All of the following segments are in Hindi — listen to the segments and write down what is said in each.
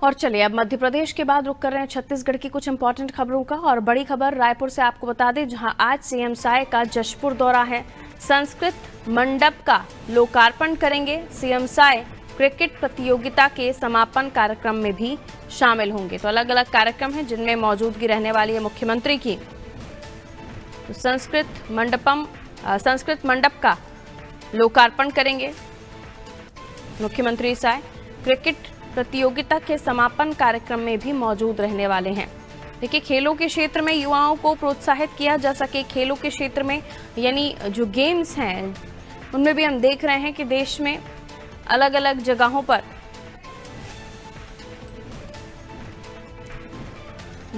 और चलिए अब मध्य प्रदेश के बाद रुक कर रहे हैं छत्तीसगढ़ की कुछ इंपॉर्टेंट खबरों का। और बड़ी खबर रायपुर से आपको बता दें, जहां आज सीएम साय का जशपुर दौरा है। संस्कृत मंडप का लोकार्पण करेंगे सीएम साय। क्रिकेट प्रतियोगिता के समापन कार्यक्रम में भी शामिल होंगे। तो अलग अलग कार्यक्रम हैं जिनमें मौजूदगी रहने वाली है मुख्यमंत्री की। तो संस्कृत मंडप का लोकार्पण करेंगे मुख्यमंत्री साय। क्रिकेट प्रतियोगिता के समापन कार्यक्रम में भी मौजूद रहने वाले हैं। देखिए, खेलों के क्षेत्र में युवाओं को प्रोत्साहित किया जा सके, खेलों के क्षेत्र में यानी जो गेम्स हैं उनमें भी हम देख रहे हैं कि देश में अलग अलग जगहों पर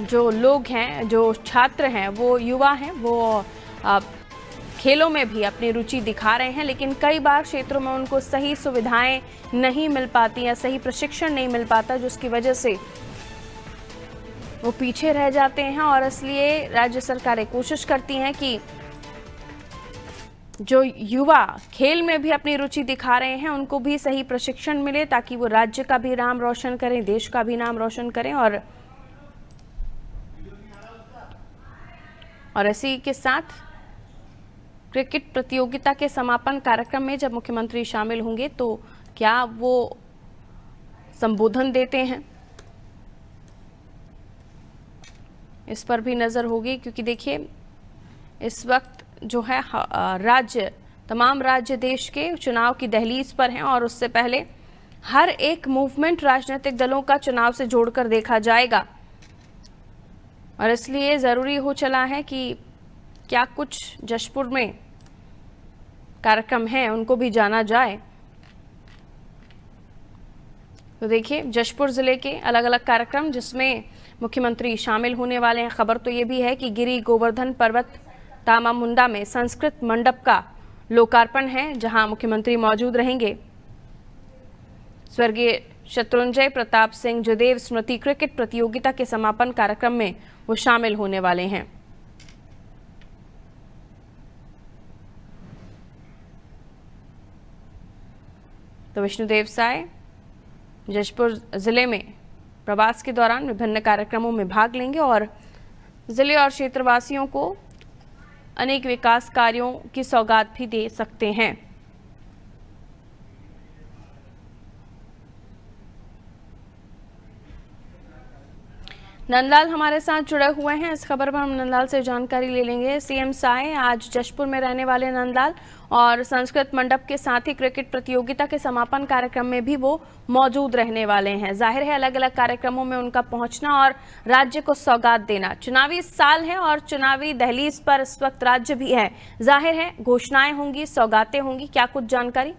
जो लोग हैं, जो छात्र हैं, वो युवा हैं, वो खेलों में भी अपनी रुचि दिखा रहे हैं। लेकिन कई बार क्षेत्रों में उनको सही सुविधाएं नहीं मिल पाती या सही प्रशिक्षण नहीं मिल पाता, जिसकी वजह से वो पीछे रह जाते हैं। और इसलिए राज्य सरकारें कोशिश करती हैं कि जो युवा खेल में भी अपनी रुचि दिखा रहे हैं उनको भी सही प्रशिक्षण मिले, ताकि वो राज्य का भी नाम रोशन करें, देश का भी नाम रोशन करें। और इसी के साथ क्रिकेट प्रतियोगिता के समापन कार्यक्रम में जब मुख्यमंत्री शामिल होंगे तो क्या वो संबोधन देते हैं, इस पर भी नजर होगी। क्योंकि देखिए, इस वक्त जो है तमाम राज्य देश के चुनाव की दहलीज पर हैं और उससे पहले हर एक मूवमेंट राजनीतिक दलों का चुनाव से जोड़कर देखा जाएगा। और इसलिए ज़रूरी हो चला है कि क्या कुछ जशपुर में कार्यक्रम हैं उनको भी जाना जाए। तो देखिए, जशपुर जिले के अलग अलग कार्यक्रम जिसमें मुख्यमंत्री शामिल होने वाले हैं। खबर तो ये भी है कि गिरी गोवर्धन पर्वत तामा मुंडा में संस्कृत मंडप का लोकार्पण है, जहां मुख्यमंत्री मौजूद रहेंगे। स्वर्गीय शत्रुंजय प्रताप सिंह जयदेव स्मृति क्रिकेट प्रतियोगिता के समापन कार्यक्रम में वो शामिल होने वाले हैं। तो विष्णुदेव साय जशपुर जिले में प्रवास के दौरान विभिन्न कार्यक्रमों में भाग लेंगे और जिले और क्षेत्रवासियों को अनेक विकास कार्यों की सौगात भी दे सकते हैं। नंदलाल हमारे साथ जुड़े हुए हैं। इस खबर पर हम नंदलाल से जानकारी ले लेंगे। सीएम साय आज जशपुर में रहने वाले नंदलाल, और संस्कृत मंडप के साथ ही क्रिकेट प्रतियोगिता के समापन कार्यक्रम में भी वो मौजूद रहने वाले हैं। जाहिर है अलग अलग कार्यक्रमों में उनका पहुंचना और राज्य को सौगात देना। चुनावी साल है और चुनावी दहलीज पर इस वक्त राज्य भी है। जाहिर है घोषणाएं होंगी, सौगातें होंगी, क्या कुछ जानकारी?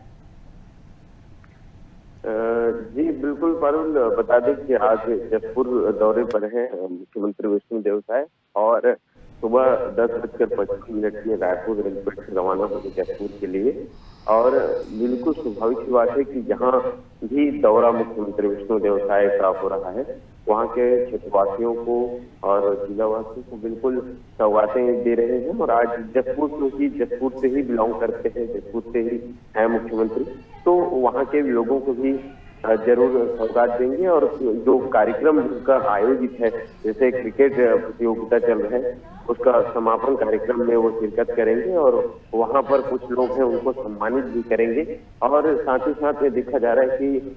जी बिल्कुल पारुल, बता दें कि आज जशपुर दौरे पर है मुख्यमंत्री विष्णुदेव साय और सुबह 10:25 की रायपुर एयरपोर्ट से रवाना होंगे जशपुर के लिए। और बिल्कुल स्वाभाविक सी बात है कि जहां भी दौरा मुख्यमंत्री विष्णुदेव साय का हो रहा है, वहां के क्षेत्रवासियों को और जिलावासियों को बिल्कुल सौगातें दे रहे हैं। और आज जशपुर से ही बिलोंग करते हैं, जशपुर से ही है मुख्यमंत्री, तो वहां के लोगों को भी जरूर सौगात देंगे। और जो कार्यक्रम उनका आयोजित है, जैसे क्रिकेट प्रतियोगिता चल रहा है, उसका समापन कार्यक्रम में वो शिरकत करेंगे और वहां पर कुछ लोग हैं उनको सम्मानित भी करेंगे। और साथ ही साथ ये देखा जा रहा है कि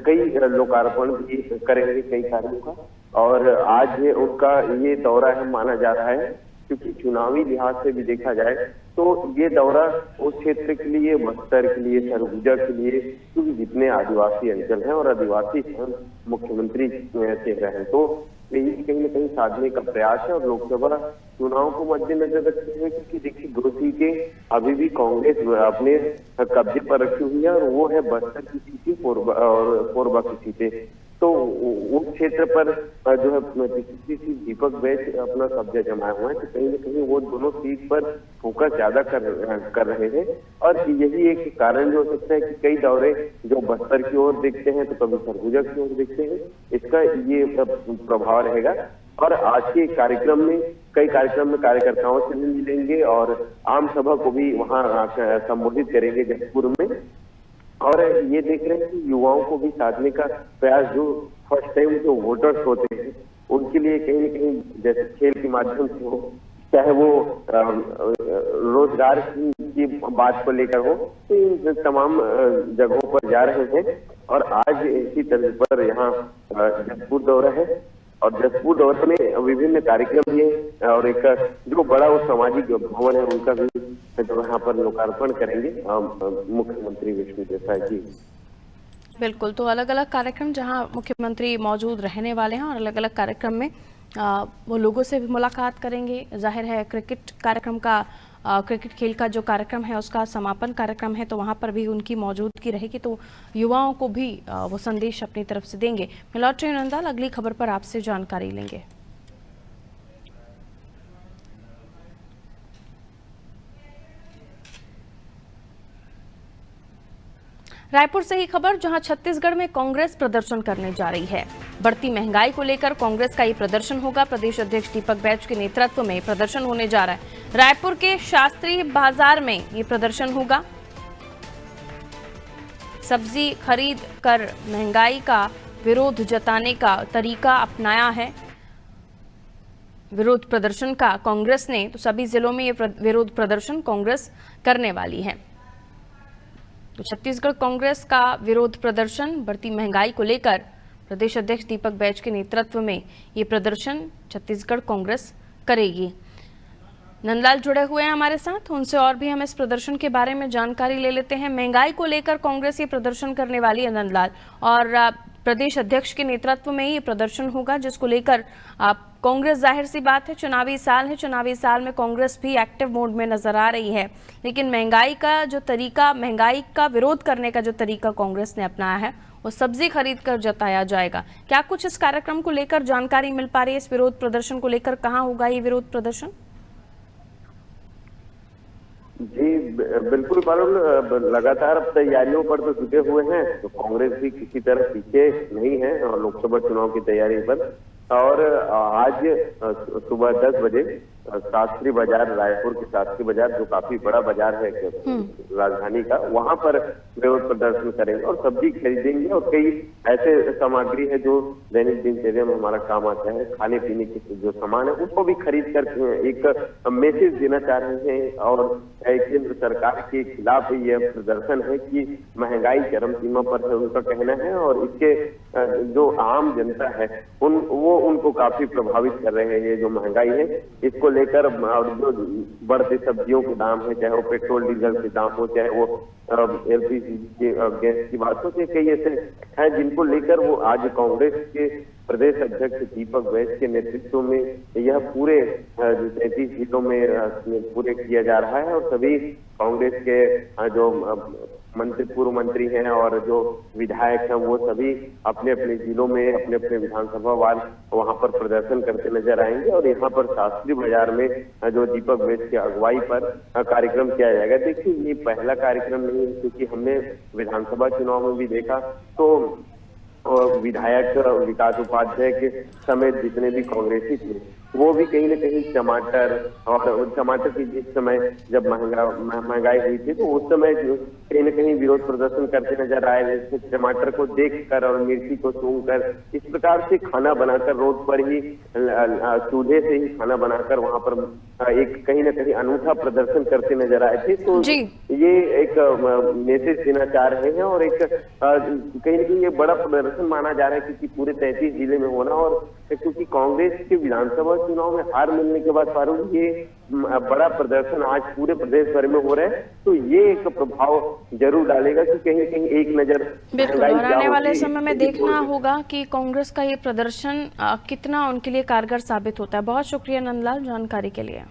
कई लोकार्पण भी करेंगे कई कार्यों का। और आज उनका ये दौरा है माना जा रहा है, क्योंकि चुनावी लिहाज से भी देखा जाए तो ये दौरा उस क्षेत्र के लिए, बस्तर के लिए, सरगुजा के लिए, क्योंकि जितने आदिवासी अंचल हैं और आदिवासी मुख्यमंत्री चेहरा है, तो यही कहीं न कहीं साधने का प्रयास है। और लोकसभा चुनाव को मद्देनजर रखते हुए, क्योंकि देखिए 2 सीटें अभी भी कांग्रेस अपने कब्जे पर रखी हुई है और वो है बस्तर की सीटें और कोरबा की सीटें। तो उस क्षेत्र पर जो है दीपक बैच अपना कब्जा जमाया हुआ है, तो कहीं न कहीं वो दोनों सीट पर फोकस ज्यादा कर रहे हैं। और यही एक कारण भी हो सकता है कि कई दौरे जो बस्तर की ओर देखते हैं तो कभी सरगुजा की ओर देखते हैं, इसका ये प्रभाव रहेगा। और आज के कार्यक्रम में कई कार्यक्रम में कार्यकर्ताओं से भी मिलेंगे और आम सभा को भी वहां संबोधित करेंगे जशपुर में। और ये देख रहे हैं कि युवाओं को भी साधने का प्रयास जो फर्स्ट टाइम जो वोटर्स होते हैं उनके लिए कहीं न कहीं जैसे खेल के माध्यम से हो, चाहे वो रोजगार की बात को लेकर हो, तो इन तमाम जगहों पर जा रहे हैं। और आज इसी तर्ज पर यहाँ जशपुर दौरा है और जशपुर दौरे में विभिन्न कार्यक्रम भी है और एक जो बड़ा वो सामाजिक भवन है उनका भी जो यहाँ पर लोकार्पण करेंगे मुख्यमंत्री विष्णुदेव साय जी। बिल्कुल, तो अलग अलग कार्यक्रम जहां मुख्यमंत्री मौजूद रहने वाले हैं और अलग अलग कार्यक्रम में वो लोगों से भी मुलाकात करेंगे। जाहिर है क्रिकेट कार्यक्रम का क्रिकेट खेल का जो कार्यक्रम है उसका समापन कार्यक्रम है, तो वहां पर भी उनकी मौजूदगी रहेगी, तो युवाओं को भी वो संदेश अपनी तरफ से देंगे। मैं लौट रही हूं नंदाल, अगली खबर पर आपसे जानकारी लेंगे। रायपुर से ही खबर, जहां छत्तीसगढ़ में कांग्रेस प्रदर्शन करने जा रही है। बढ़ती महंगाई को लेकर कांग्रेस का ये प्रदर्शन होगा। प्रदेश अध्यक्ष दीपक बैज के नेतृत्व में प्रदर्शन होने जा रहा है। रायपुर के शास्त्री बाजार में ये प्रदर्शन होगा। सब्जी खरीद कर महंगाई का विरोध जताने का तरीका अपनाया है विरोध प्रदर्शन का कांग्रेस ने, तो सभी जिलों में ये विरोध प्रदर्शन कांग्रेस करने वाली है। तो छत्तीसगढ़ कांग्रेस का विरोध प्रदर्शन बढ़ती महंगाई को लेकर प्रदेश अध्यक्ष दीपक बैज के नेतृत्व में ये प्रदर्शन छत्तीसगढ़ कांग्रेस करेगी। नंदलाल जुड़े हुए हैं हमारे साथ, उनसे और भी हम इस प्रदर्शन के बारे में जानकारी ले लेते हैं। महंगाई को लेकर कांग्रेस ये प्रदर्शन करने वाली है नंदलाल, और प्रदेश अध्यक्ष के नेतृत्व में ये प्रदर्शन होगा, जिसको लेकर कांग्रेस, जाहिर सी बात है चुनावी साल है, चुनावी साल में कांग्रेस भी एक्टिव मोड में नजर आ रही है। लेकिन महंगाई का जो तरीका, महंगाई का विरोध करने का जो तरीका कांग्रेस ने अपनाया है वो सब्जी खरीद कर जताया जाएगा। क्या कुछ इस कार्यक्रम को लेकर जानकारी मिल पा रही है? इस विरोध प्रदर्शन को लेकर कहाँ होगा ये विरोध प्रदर्शन? जी बिल्कुल पारुल, लगातार अब तैयारियों पर तो जुटे हुए हैं, तो कांग्रेस भी किसी तरह पीछे नहीं है और लोकसभा चुनाव की तैयारी पर। और आज सुबह 10 बजे शास्त्री बाजार, रायपुर के शास्त्री बाजार जो काफी बड़ा बाजार है राजधानी का, वहां पर विरोध प्रदर्शन करेंगे और सब्जी खरीदेंगे और कई ऐसे सामग्री है जो दैनिक दिनचर्या में हमारा काम आता है, खाने पीने के जो सामान है उसको भी खरीद कर एक मैसेज देना चाह रहे हैं। और केंद्र सरकार के खिलाफ यह प्रदर्शन है कि महंगाई चरम सीमा पर है, उनका कहना है, और इसके जो आम जनता है वो उनको काफी प्रभावित कर रहे हैं। ये जो महंगाई है इसको लेकर और जो बढ़ते सब्जियों के दाम है, चाहे वो पेट्रोल डीजल के दाम हो, चाहे वो एलपीजी के गैस की बात हो, चाहे कई ऐसे हैं जिनको लेकर वो आज कांग्रेस के प्रदेश अध्यक्ष दीपक बैज के नेतृत्व में यह पूरे 33 जिलों में पूरे किया जा रहा है। और सभी कांग्रेस के जो पूर्व मंत्री हैं और जो विधायक हैं वो सभी अपने अपने जिलों में, अपने अपने विधानसभा वार वहां पर प्रदर्शन करते नजर आएंगे। और यहाँ पर शास्त्री बाजार में जो दीपक बैज की अगुवाई पर कार्यक्रम किया जाएगा। देखिए ये पहला कार्यक्रम नहीं है, क्योंकि हमने विधानसभा चुनाव में भी देखा तो विधायक विकास उपाध्याय के समय जितने भी कांग्रेसी थे वो भी कहीं न कहीं टमाटर की जिस समय जब महंगाई हुई थी तो उस समय कहीं न कहीं विरोध प्रदर्शन करते नजर आए। जैसे टमाटर को देखकर और मिर्ची को सूंघकर इस प्रकार से खाना बनाकर रोड पर ही चूल्हे से ही खाना बनाकर वहां पर एक कहीं न कहीं अनूठा प्रदर्शन करते नजर आए थे। तो ये एक मैसेज देना चाह रहे हैं और एक कहीं न कहीं ये बड़ा प्रदर्शन माना जा रहा है, क्योंकि पूरे 33 जिले में होना, और क्योंकि कांग्रेस के विधानसभा चुनाव में हार मिलने के बाद फारूक ये बड़ा प्रदर्शन आज पूरे प्रदेश भर में हो रहा है, तो ये एक प्रभाव जरूर डालेगा कि कहीं कहीं एक नजर बिल्कुल। और आने वाले समय में देखना होगा कि कांग्रेस का ये प्रदर्शन कितना उनके लिए कारगर साबित होता है। बहुत शुक्रिया नंदलाल जानकारी के लिए।